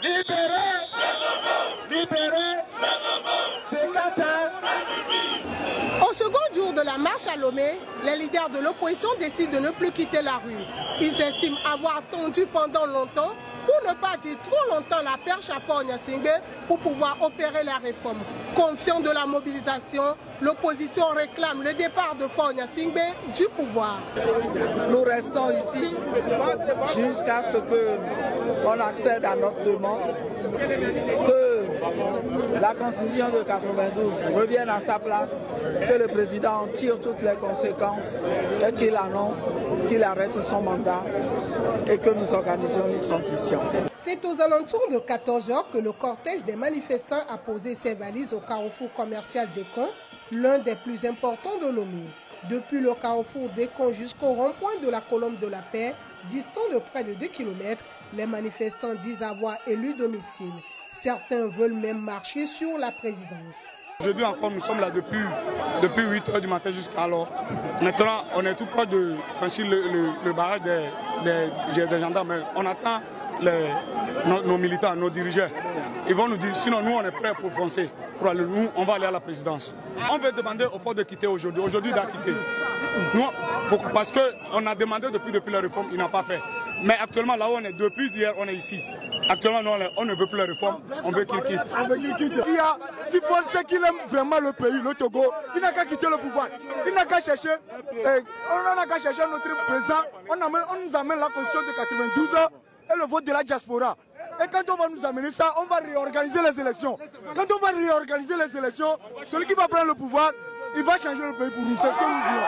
Libérez, libérez, c'est Qatar. Au second jour de la marche à Lomé, les leaders de l'opposition décident de ne plus quitter la rue. Ils estiment avoir attendu pendant longtemps, pour ne pas dire trop longtemps, la perche à Faure Gnassingbé pour pouvoir opérer la réforme. Conscient de la mobilisation, l'opposition réclame le départ de Faure Gnassingbé du pouvoir. Nous restons ici jusqu'à ce qu'on accède à notre demande, que la Constitution de 92 revienne à sa place, que le président tire toutes les conséquences et qu'il annonce qu'il arrête son mandat et que nous organisions une transition. C'est aux alentours de 14 h que le cortège des manifestants a posé ses valises au carrefour commercial d'Ekon, l'un des plus importants de Lomé. Depuis le carrefour d'Ekon jusqu'au rond-point de la Colombe de la Paix, distant de près de 2 km, les manifestants disent avoir élu domicile. Certains veulent même marcher sur la présidence. Aujourd'hui encore, nous sommes là depuis 8 h du matin jusqu'à alors. Maintenant, on est tout près de franchir le barrage des gendarmes. On attend nos militants, nos dirigeants. Ils vont nous dire, sinon nous on est prêts pour foncer. Nous, on va aller à la présidence. On veut demander au fort de quitter aujourd'hui. Aujourd'hui, il a quitté. Nous, parce qu'on a demandé depuis la réforme, il n'a pas fait. Mais actuellement, là où on est, depuis hier, on est ici. Actuellement, nous, on ne veut plus la réforme, on veut qu'il quitte. Si Faure sait qu'il aime vraiment le pays, le Togo, il n'a qu'à quitter le pouvoir. Il n'a qu'à chercher, on n'a qu'à chercher notre président. On nous amène la constitution de 92 et le vote de la diaspora. Et quand on va nous amener ça, on va réorganiser les élections. Quand on va réorganiser les élections, celui qui va prendre le pouvoir, il va changer le pays pour nous. C'est ce que nous voulons.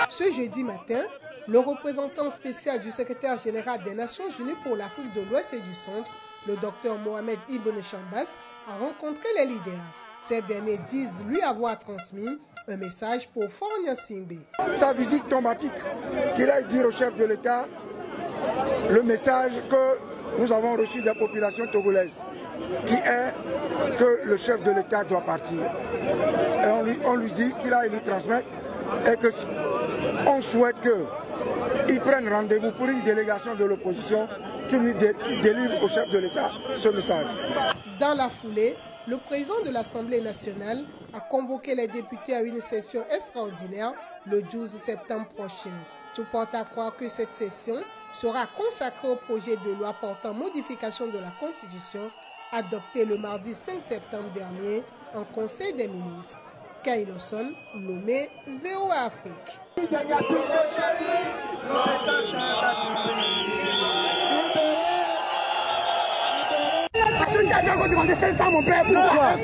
Ce jeudi matin, le représentant spécial du secrétaire général des Nations Unies pour l'Afrique de l'Ouest et du Centre, le docteur Mohamed Ibn Chambas, a rencontré les leaders. Ces derniers disent lui avoir transmis un message pour Faure Gnassingbé. Sa visite tombe à pic. Qu'il aille dire au chef de l'État le message que nous avons reçu des populations togolaises, qui est que le chef de l'État doit partir. Et on lui dit qu'il aille nous transmettre et que on souhaite qu'il prenne rendez-vous pour une délégation de l'opposition qui délivre au chef de l'État ce message. Dans la foulée, le président de l'Assemblée nationale a convoqué les députés à une session extraordinaire le 12 septembre prochain. Tout porte à croire que cette session sera consacrée au projet de loi portant modification de la Constitution adopté le mardi 5 septembre dernier en Conseil des ministres. Kailoson, Lomé, VOA Afrique. On demandé 500 mon père, pourquoi?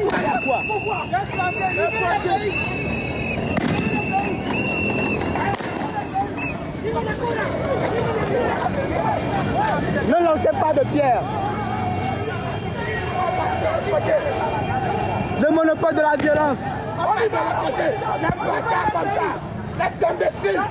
Ne lancez pas de pierre. Le monopole de la violence. On y va, laisse imbécile.